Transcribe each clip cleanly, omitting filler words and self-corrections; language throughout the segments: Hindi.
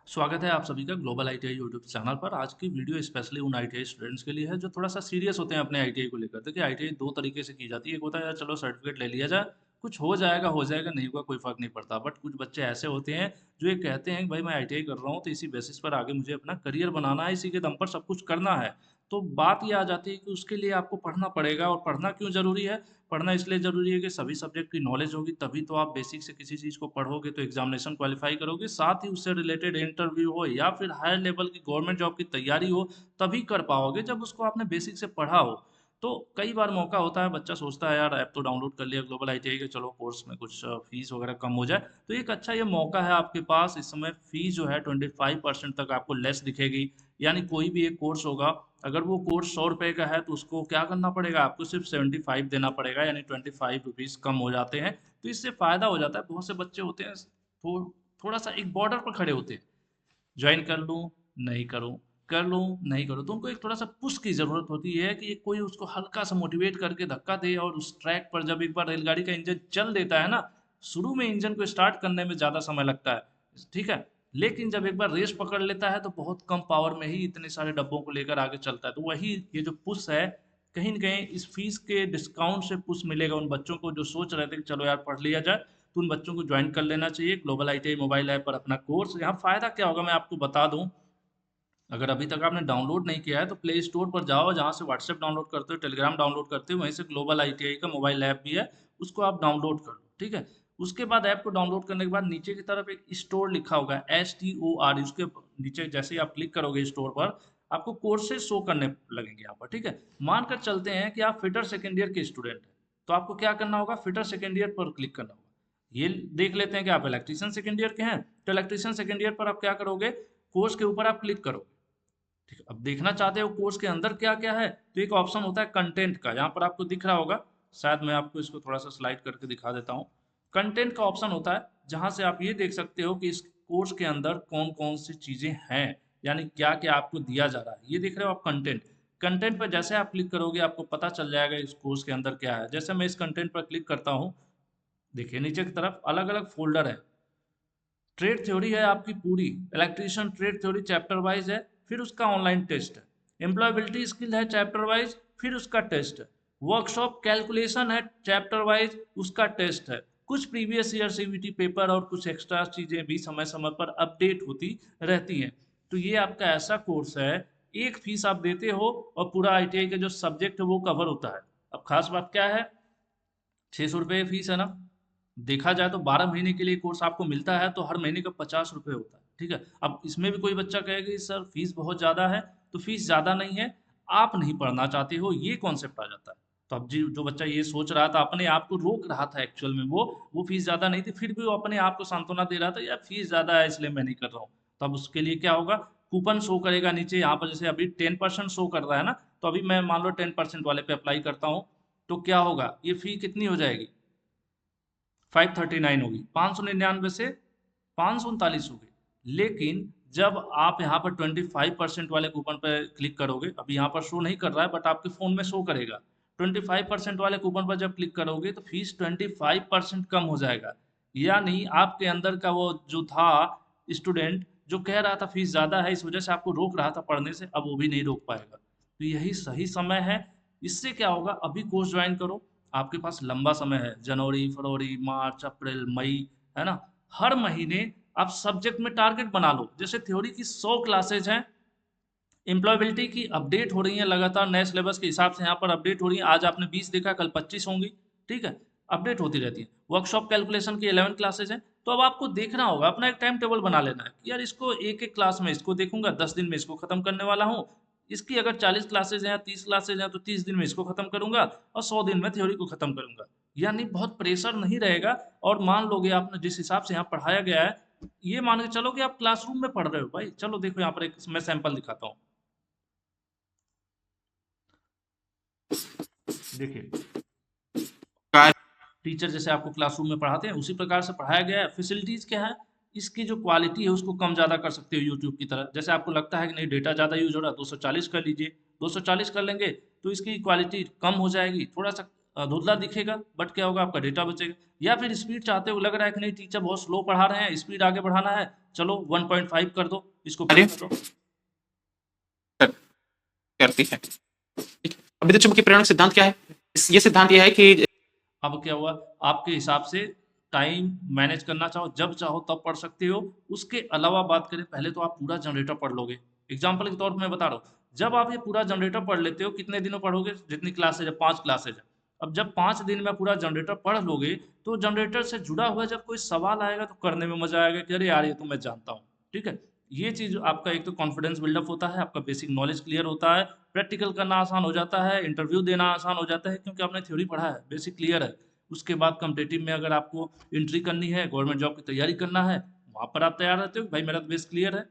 स्वागत है आप सभी का ग्लोबल आईटीआई यूट्यूब चैनल पर। आज की वीडियो स्पेशली उन आईटीआई स्टूडेंट्स के लिए है जो थोड़ा सा सीरियस होते हैं अपने आईटीआई को लेकर। देखिए आईटीआई दो तरीके से की जाती है। एक होता है यार चलो सर्टिफिकेट ले लिया जाए, कुछ हो जाएगा, नहीं हुआ कोई फर्क नहीं पड़ता। बट कुछ बच्चे ऐसे होते हैं जो ये कहते हैं कि भाई मैं आईटीआई कर रहा हूँ तो इसी बेसिस पर आगे मुझे अपना करियर बनाना है, इसी के दम पर सब कुछ करना है। तो बात ये आ जाती है कि उसके लिए आपको पढ़ना पड़ेगा। और पढ़ना क्यों जरूरी है? पढ़ना इसलिए ज़रूरी है कि सभी सब्जेक्ट की नॉलेज होगी, तभी तो आप बेसिक से किसी चीज़ को पढ़ोगे तो एग्जामिनेशन क्वालिफाई करोगे, साथ ही उससे रिलेटेड इंटरव्यू हो या फिर हायर लेवल की गवर्नमेंट जॉब की तैयारी हो, तभी कर पाओगे जब उसको आपने बेसिक से पढ़ा हो। तो कई बार मौका होता है, बच्चा सोचता है यार ऐप तो डाउनलोड कर लिया ग्लोबल आईटीआई के, चलो कोर्स में कुछ फीस वगैरह कम हो जाए। तो एक अच्छा ये मौका है आपके पास। इस समय फीस जो है 25% तक आपको लेस दिखेगी। यानी कोई भी एक कोर्स होगा, अगर वो कोर्स 100 रुपये का है तो उसको क्या करना पड़ेगा, आपको सिर्फ 75 देना पड़ेगा, यानी 25 रुपीज़ कम हो जाते हैं। तो इससे फ़ायदा हो जाता है। बहुत से बच्चे होते हैं थोड़ा सा एक बॉर्डर पर खड़े होते हैं, ज्वाइन कर लूँ, नहीं करूँ, कर लूँ, नहीं करूँ। तो उनको एक थोड़ा सा पुश की ज़रूरत होती है कि एक कोई उसको हल्का सा मोटिवेट करके धक्का दे। और उस ट्रैक पर जब एक बार रेलगाड़ी का इंजन चल देता है ना, शुरू में इंजन को स्टार्ट करने में ज़्यादा समय लगता है, ठीक है। लेकिन जब एक बार रेस पकड़ लेता है तो बहुत कम पावर में ही इतने सारे डब्बों को लेकर आगे चलता है। तो वही ये जो पुश है, कहीं न कहीं इस फीस के डिस्काउंट से पुश मिलेगा उन बच्चों को जो सोच रहे थे कि चलो यार पढ़ लिया जाए। तो उन बच्चों को ज्वाइन कर लेना चाहिए ग्लोबल आईटीआई मोबाइल ऐप पर अपना कोर्स। यहाँ फ़ायदा क्या होगा मैं आपको बता दूँ। अगर अभी तक आपने डाउनलोड नहीं किया है तो प्ले स्टोर पर जाओ, जहाँ से व्हाट्सएप डाउनलोड करते हो, टेलीग्राम डाउनलोड करते हो, वहीं से ग्लोबल आईटीआई का मोबाइल ऐप भी है, उसको आप डाउनलोड कर लो, ठीक है। उसके बाद ऐप को डाउनलोड करने के बाद नीचे की तरफ एक स्टोर लिखा होगा, STOR। उसके नीचे जैसे ही आप क्लिक करोगे स्टोर पर, आपको कोर्सेज शो करने लगेंगे यहाँ पर, ठीक है। मानकर चलते हैं कि आप फिटर सेकेंड ईयर के स्टूडेंट हैं, तो आपको क्या करना होगा, फिटर सेकेंड ईयर पर क्लिक करना होगा। ये देख लेते हैं कि आप इलेक्ट्रीशियन सेकेंड ईयर के हैं, तो इलेक्ट्रीशियन सेकेंड ईयर पर आप क्या करोगे, कोर्स के ऊपर आप क्लिक करोगे, ठीक है। अब देखना चाहते हो कोर्स के अंदर क्या क्या है, तो एक ऑप्शन होता है कंटेंट का, यहाँ पर आपको दिख रहा होगा। शायद मैं आपको इसको थोड़ा सा स्लाइड करके दिखा देता हूँ। कंटेंट का ऑप्शन होता है, जहाँ से आप ये देख सकते हो कि इस कोर्स के अंदर कौन कौन सी चीज़ें हैं, यानी क्या क्या आपको दिया जा रहा है। ये देख रहे हो आप कंटेंट। कंटेंट पर जैसे आप क्लिक करोगे आपको पता चल जाएगा इस कोर्स के अंदर क्या है। जैसे मैं इस कंटेंट पर क्लिक करता हूँ, देखिए नीचे की तरफ अलग अलग फोल्डर है। ट्रेड थ्योरी है आपकी पूरी, electrician trade theory chapter wise है, फिर उसका ऑनलाइन टेस्ट है। एम्प्लॉयबिलिटी स्किल है चैप्टर वाइज, फिर उसका टेस्ट है। वर्कशॉप कैलकुलेशन है चैप्टर वाइज, उसका टेस्ट है। कुछ प्रीवियस ईयर सीवीटी पेपर और कुछ एक्स्ट्रा चीज़ें भी समय समय पर अपडेट होती रहती हैं। तो ये आपका ऐसा कोर्स है, एक फीस आप देते हो और पूरा आईटीआई का जो सब्जेक्ट है वो कवर होता है। अब खास बात क्या है, 600 रुपये फीस है ना। देखा जाए तो 12 महीने के लिए कोर्स आपको मिलता है, तो हर महीने का 50 रुपये होता है, ठीक है। अब इसमें भी कोई बच्चा कहेगा कि सर फीस बहुत ज़्यादा है, तो फीस ज़्यादा नहीं है, आप नहीं पढ़ना चाहते हो, ये कॉन्सेप्ट आ जाता है। तो अब जी जो बच्चा ये सोच रहा था, अपने आप को रोक रहा था एक्चुअल में, वो फीस ज़्यादा नहीं थी, फिर भी वो अपने आप को सांत्वना दे रहा था यार फीस ज़्यादा है इसलिए मैं नहीं कर रहा हूँ। तो अब उसके लिए क्या होगा, कूपन शो करेगा नीचे। यहाँ पर जैसे अभी 10% शो कर रहा है ना, तो अभी मैं मान लो 10% वाले पे अप्लाई करता हूँ, तो क्या होगा, ये फी कितनी हो जाएगी, 539 होगी। 599 से 539 हो गई। लेकिन जब आप यहाँ पर 25% वाले कूपन पर क्लिक करोगे, अभी यहाँ पर शो नहीं कर रहा है बट आपके फ़ोन में शो करेगा। 25% वाले कूपन पर जब क्लिक करोगे तो फीस 25% कम हो जाएगा। यानी आपके अंदर का वो जो था स्टूडेंट, जो कह रहा था फीस ज़्यादा है इस वजह से आपको रोक रहा था पढ़ने से, अब वो भी नहीं रोक पाएगा। तो यही सही समय है। इससे क्या होगा, अभी कोर्स ज्वाइन करो, आपके पास लंबा समय है, जनवरी, फरवरी, मार्च, अप्रैल, मई, है ना। हर महीने आप सब्जेक्ट में टारगेट बना लो। जैसे थ्योरी की 100 क्लासेज हैं, एम्प्लॉयबिलिटी की अपडेट हो रही है लगातार, नए सिलेबस के हिसाब से यहाँ पर अपडेट हो रही है। आज आपने 20 देखा, कल 25 होंगी, ठीक है। अपडेट होती रहती है। वर्कशॉप कैलकुलेशन की 11 क्लासेज हैं। तो अब आपको देखना होगा, अपना एक टाइम टेबल बना लेना है कि यार इसको एक एक क्लास में इसको देखूंगा, 10 दिन में इसको खत्म करने वाला हूँ। इसकी अगर 40 क्लासेज हैं या 30 क्लासेज हैं तो 30 दिन में इसको खत्म करूंगा और 100 दिन में थ्योरी को खत्म करूंगा। यानी बहुत प्रेशर नहीं रहेगा। और मान लोगे आपने जिस हिसाब से यहाँ पढ़ाया गया है, ये मान के चलो कि आप क्लासरूम में पढ़ रहे हो भाई। चलो देखो यहाँ पर एक मैं सैंपल दिखाता हूँ, देखिए। टीचर जैसे आपको क्लासरूम में पढ़ाते हैं उसी प्रकार से पढ़ाया गया है। फैसिलिटीज़ क्या है, इसकी जो क्वालिटी है उसको कम ज़्यादा कर सकते हो यूट्यूब की तरह। जैसे आपको लगता है कि नहीं डेटा ज़्यादा यूज हो रहा है, 240 कर लीजिए। 240 कर लेंगे तो इसकी क्वालिटी कम हो जाएगी, थोड़ा सा धुंधला दिखेगा, बट क्या होगा, आपका डेटा बचेगा। या फिर स्पीड चाहते हो, लग रहा है कि नहीं टीचर बहुत स्लो पढ़ा रहे हैं, स्पीड आगे बढ़ाना है, चलो 1.5 कर दो, इसको अरे कर दो। करती है। ठीक है। अब विद्युत चुम्बकीय प्रेरण सिद्धांत क्या है? ये सिद्धांत यह है कि अब क्या हुआ, आपके हिसाब से टाइम मैनेज करना चाहो, जब चाहो तब पढ़ सकते हो। उसके अलावा बात करें, पहले तो आप पूरा जनरेटर पढ़ लोगे। एग्जाम्पल के तौर पर मैं बता रहा हूँ, जब आप ये पूरा जनरेटर पढ़ लेते हो, कितने दिनों पढ़ोगे, जितनी क्लासेज है, 5 क्लासेज है। अब जब 5 दिन में पूरा जनरेटर पढ़ लोगे, तो जनरेटर से जुड़ा हुआ जब कोई सवाल आएगा तो करने में मजा आएगा कि अरे यार ये तो मैं जानता हूँ। ठीक है, ये चीज आपका एक तो कॉन्फिडेंस बिल्डअप होता है, आपका बेसिक नॉलेज क्लियर होता है, प्रैक्टिकल करना आसान हो जाता है, इंटरव्यू देना आसान हो जाता है, क्योंकि आपने थ्योरी पढ़ा है, बेसिक क्लियर है। उसके बाद कॉम्पिटिटिव में अगर आपको एंट्री करनी है, गवर्नमेंट जॉब की तैयारी करना है, वहाँ पर आप तैयार रहते हो, भाई मेरा तो बेस क्लियर है।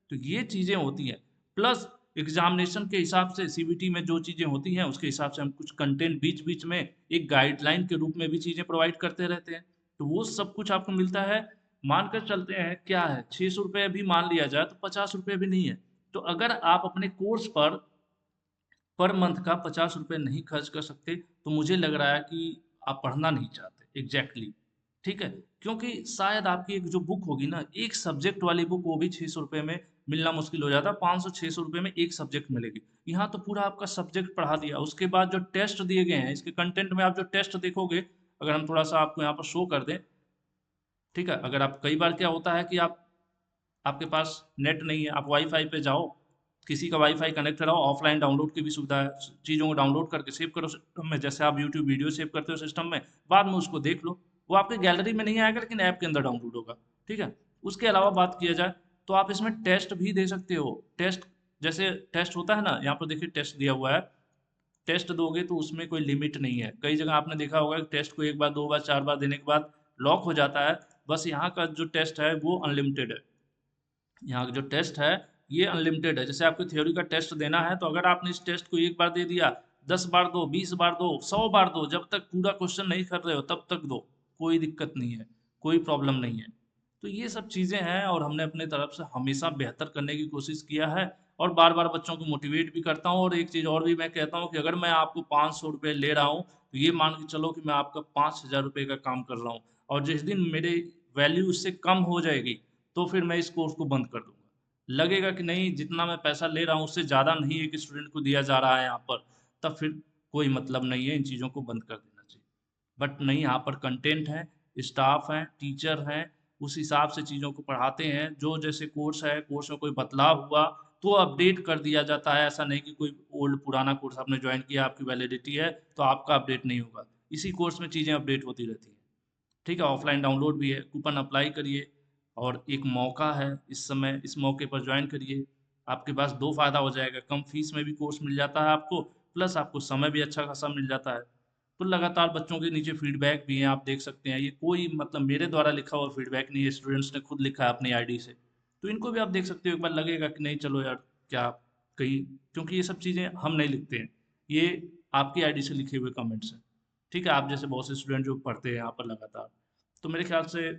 तो ये चीज़ें होती हैं। प्लस एग्जामिनेशन के हिसाब से सीबीटी में जो चीज़ें होती हैं उसके हिसाब से हम कुछ कंटेंट बीच बीच में एक गाइडलाइन के रूप में भी चीज़ें प्रोवाइड करते रहते हैं। तो वो सब कुछ आपको मिलता है। मानकर चलते हैं, क्या है, 600 रुपये भी मान लिया जाए तो 50 रुपये भी नहीं है। तो अगर आप अपने कोर्स पर मंथ का 50 रुपये नहीं खर्च कर सकते, तो मुझे लग रहा है कि आप पढ़ना नहीं चाहते एग्जैक्टली। ठीक है, क्योंकि शायद आपकी एक जो बुक होगी ना, एक सब्जेक्ट वाली बुक, वो भी 600 रुपये में मिलना मुश्किल हो जाता है। 500-600 रुपये में एक सब्जेक्ट मिलेगी। यहाँ तो पूरा आपका सब्जेक्ट पढ़ा दिया, उसके बाद जो टेस्ट दिए गए हैं, इसके कंटेंट में आप जो टेस्ट देखोगे, अगर हम थोड़ा सा आपको यहाँ पर शो कर दें। ठीक है, अगर आप, कई बार क्या होता है कि आपके पास नेट नहीं है, आप वाईफाई पे जाओ, किसी का वाईफाई कनेक्ट कराओ, ऑफलाइन डाउनलोड की भी सुविधा है, चीज़ों को डाउनलोड करके सेव करो सिस्टम में, जैसे आप यूट्यूब वीडियो सेव करते हो सिस्टम में, बाद में उसको देख लो। वो आपके गैलरी में नहीं आएगा, लेकिन ऐप के अंदर डाउनलोड होगा। ठीक है, उसके अलावा बात किया जाए तो आप इसमें टेस्ट भी दे सकते हो। टेस्ट, जैसे टेस्ट होता है ना, यहाँ पर देखिए टेस्ट दिया हुआ है। टेस्ट दोगे तो उसमें कोई लिमिट नहीं है। कई जगह आपने देखा होगा कि टेस्ट को 1 बार 2 बार 4 बार देने के बाद लॉक हो जाता है। बस यहाँ का जो टेस्ट है वो अनलिमिटेड है। यहाँ का जो टेस्ट है ये अनलिमिटेड है। जैसे आपको थ्योरी का टेस्ट देना है, तो अगर आपने इस टेस्ट को 1 बार दे दिया, 10 बार दो, 20 बार दो, 100 बार दो, जब तक पूरा क्वेश्चन नहीं कर रहे हो तब तक दो, कोई दिक्कत नहीं है, कोई प्रॉब्लम नहीं है। तो ये सब चीज़ें हैं, और हमने अपने तरफ से हमेशा बेहतर करने की कोशिश किया है, और बार बार बच्चों को मोटिवेट भी करता हूँ। और एक चीज़ और भी मैं कहता हूँ कि अगर मैं आपको 500 रुपये ले रहा हूँ, तो ये मान के चलो कि मैं आपका 5,000 रुपये का काम कर रहा हूँ। और जिस दिन मेरे वैल्यू उससे कम हो जाएगी, तो फिर मैं इस कोर्स को बंद कर दूंगा। लगेगा कि नहीं, जितना मैं पैसा ले रहा हूँ उससे ज़्यादा नहीं एक स्टूडेंट को दिया जा रहा है यहाँ पर, तब फिर कोई मतलब नहीं है, इन चीज़ों को बंद कर देना चाहिए। बट नहीं, यहाँ पर कंटेंट है, स्टाफ है, टीचर हैं, उस हिसाब से चीज़ों को पढ़ाते हैं। जो जैसे कोर्स है, कोर्स में कोई बदलाव हुआ तो अपडेट कर दिया जाता है। ऐसा नहीं कि कोई ओल्ड पुराना कोर्स आपने ज्वाइन किया, आपकी वैलिडिटी है तो आपका अपडेट नहीं होगा। इसी कोर्स में चीज़ें अपडेट होती रहती हैं। ठीक है, ऑफलाइन डाउनलोड भी है, कूपन अप्लाई करिए। और एक मौका है इस समय, इस मौके पर ज्वाइन करिए। आपके पास दो फायदा हो जाएगा, कम फीस में भी कोर्स मिल जाता है आपको, प्लस आपको समय भी अच्छा खासा मिल जाता है। तो लगातार बच्चों के नीचे फीडबैक भी हैं, आप देख सकते हैं। ये कोई मतलब मेरे द्वारा लिखा हुआ फीडबैक नहीं है, स्टूडेंट्स ने खुद लिखा है अपनी आईडी से। तो इनको भी आप देख सकते हो, एक बार लगेगा कि नहीं चलो यार, क्या कहीं, क्योंकि ये सब चीज़ें हम नहीं लिखते हैं, ये आपकी आईडी से लिखे हुए कमेंट्स हैं। ठीक है, आप जैसे बहुत से स्टूडेंट जो पढ़ते हैं यहाँ पर लगातार। तो मेरे ख्याल से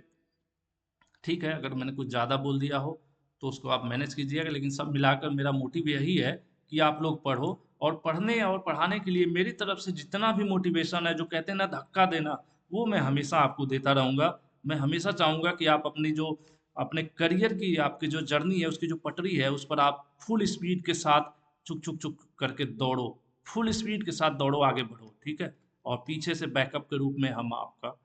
ठीक है, अगर मैंने कुछ ज़्यादा बोल दिया हो तो उसको आप मैनेज कीजिएगा, लेकिन सब मिलाकर मेरा मोटिव यही है कि आप लोग पढ़ो। और पढ़ने और पढ़ाने के लिए मेरी तरफ से जितना भी मोटिवेशन है, जो कहते हैं ना धक्का देना, वो मैं हमेशा आपको देता रहूँगा। मैं हमेशा चाहूँगा कि आप अपनी जो अपने करियर की आपकी जो जर्नी है, उसकी जो पटरी है, उस पर आप फुल स्पीड के साथ चुक चुक चुक करके दौड़ो। फुल स्पीड के साथ दौड़ो, आगे बढ़ो। ठीक है, और पीछे से बैकअप के रूप में हम आपका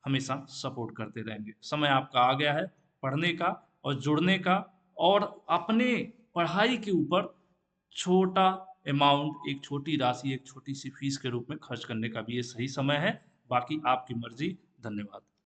हमेशा सपोर्ट करते रहेंगे। समय आपका आ गया है पढ़ने का और जुड़ने का, और अपने पढ़ाई के ऊपर छोटा अमाउंट, एक छोटी राशि, एक छोटी सी फीस के रूप में खर्च करने का भी ये सही समय है। बाकी आपकी मर्जी। धन्यवाद।